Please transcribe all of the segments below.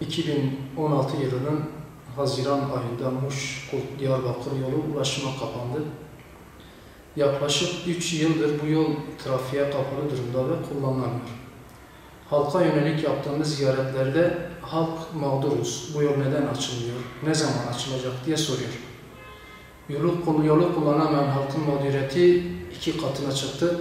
2016 yılının Haziran ayında Muş-Diyarbakır yolu ulaşıma kapandı. Yaklaşık 3 yıldır bu yol trafiğe kapalı durumda ve kullanılamıyor. Halka yönelik yaptığımız ziyaretlerde halk mağduruz, bu yol neden açılmıyor, ne zaman açılacak diye soruyor. Yolu kullanamayan halkın mağduriyeti 2 katına çıktı.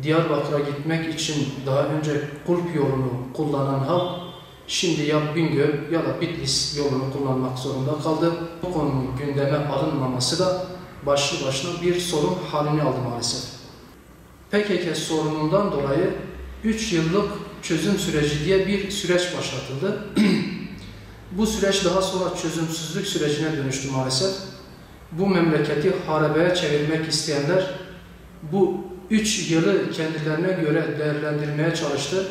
Diyarbakır'a gitmek için daha önce Kulp yolunu kullanan halk, şimdi ya Bingöl ya da Bitlis yolunu kullanmak zorunda kaldı. Bu konunun gündeme alınmaması da başlı başına bir sorun halini aldı maalesef. PKK sorunundan dolayı 3 yıllık çözüm süreci diye bir süreç başlatıldı. Bu süreç daha sonra çözümsüzlük sürecine dönüştü maalesef. Bu memleketi harabeye çevirmek isteyenler bu 3 yılı kendilerine göre değerlendirmeye çalıştı.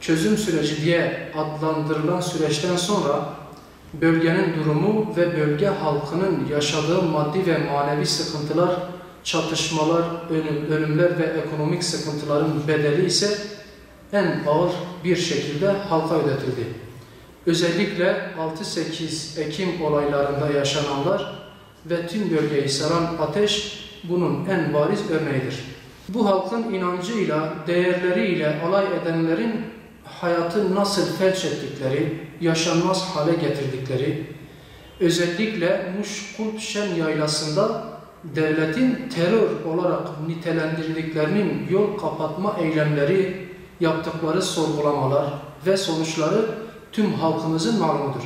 Çözüm süreci diye adlandırılan süreçten sonra bölgenin durumu ve bölge halkının yaşadığı maddi ve manevi sıkıntılar, çatışmalar, ölümler ve ekonomik sıkıntıların bedeli ise en ağır bir şekilde halka ödetildi. Özellikle 6-8 Ekim olaylarında yaşananlar ve tüm bölgeyi saran ateş bunun en bariz örneğidir. Bu halkın inancıyla, değerleriyle alay edenlerin hayatı nasıl felç ettikleri, yaşanmaz hale getirdikleri, özellikle Muş-Kulp-Şen yaylasında devletin terör olarak nitelendirdiklerinin yol kapatma eylemleri, yaptıkları sorgulamalar ve sonuçları tüm halkımızın malumudur.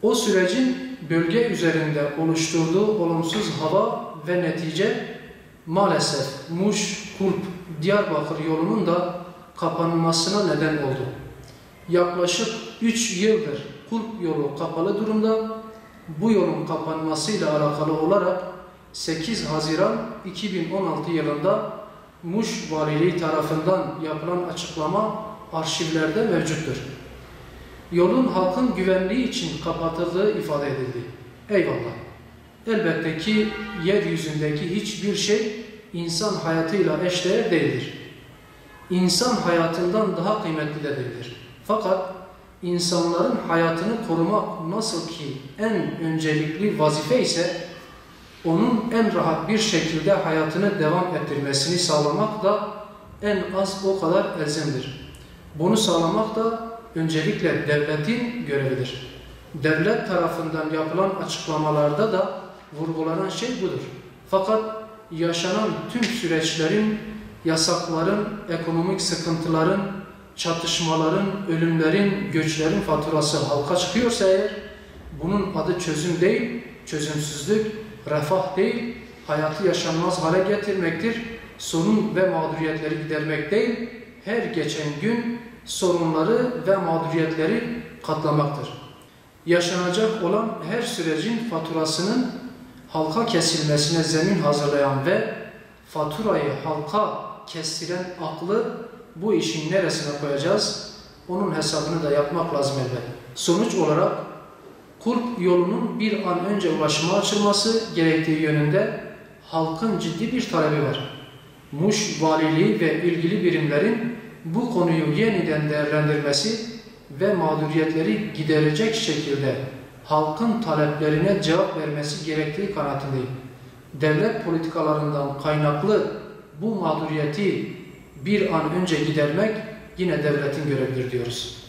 O sürecin bölge üzerinde oluşturduğu olumsuz hava ve netice maalesef Muş-Kulp-Diyarbakır yolunun da kapanmasına neden oldu. Yaklaşık 3 yıldır Kulp yolu kapalı durumda. Bu yolun kapanmasıyla alakalı olarak 8 Haziran 2016 yılında Muş Valiliği tarafından yapılan açıklama arşivlerde mevcuttur. Yolun halkın güvenliği için kapatıldığı ifade edildi. Eyvallah. Elbette ki yeryüzündeki hiçbir şey insan hayatıyla eşdeğer değildir. İnsan hayatından daha kıymetli de değildir. Fakat insanların hayatını korumak nasıl ki en öncelikli vazife ise onun en rahat bir şekilde hayatını devam ettirmesini sağlamak da en az o kadar elzemdir. Bunu sağlamak da öncelikle devletin görevidir. Devlet tarafından yapılan açıklamalarda da vurgulanan şey budur. Fakat yaşanan tüm süreçlerin, yasakların, ekonomik sıkıntıların, çatışmaların, ölümlerin, göçlerin faturası halka çıkıyorsa eğer, bunun adı çözüm değil, çözümsüzlük, refah değil, hayatı yaşanmaz hale getirmektir. Sorun ve mağduriyetleri gidermek değil, her geçen gün sorunları ve mağduriyetleri katlamaktır. Yaşanacak olan her sürecin faturasının halka kesilmesine zemin hazırlayan ve faturayı halka kestiren aklı bu işin neresine koyacağız? Onun hesabını da yapmak lazım elbette. Sonuç olarak Kulp yolunun bir an önce ulaşıma açılması gerektiği yönünde halkın ciddi bir talebi var. Muş Valiliği ve ilgili birimlerin bu konuyu yeniden değerlendirmesi ve mağduriyetleri giderecek şekilde halkın taleplerine cevap vermesi gerektiği kanaatindeyim. Devlet politikalarından kaynaklı bu mağduriyeti bir an önce gidermek yine devletin görevidir diyoruz.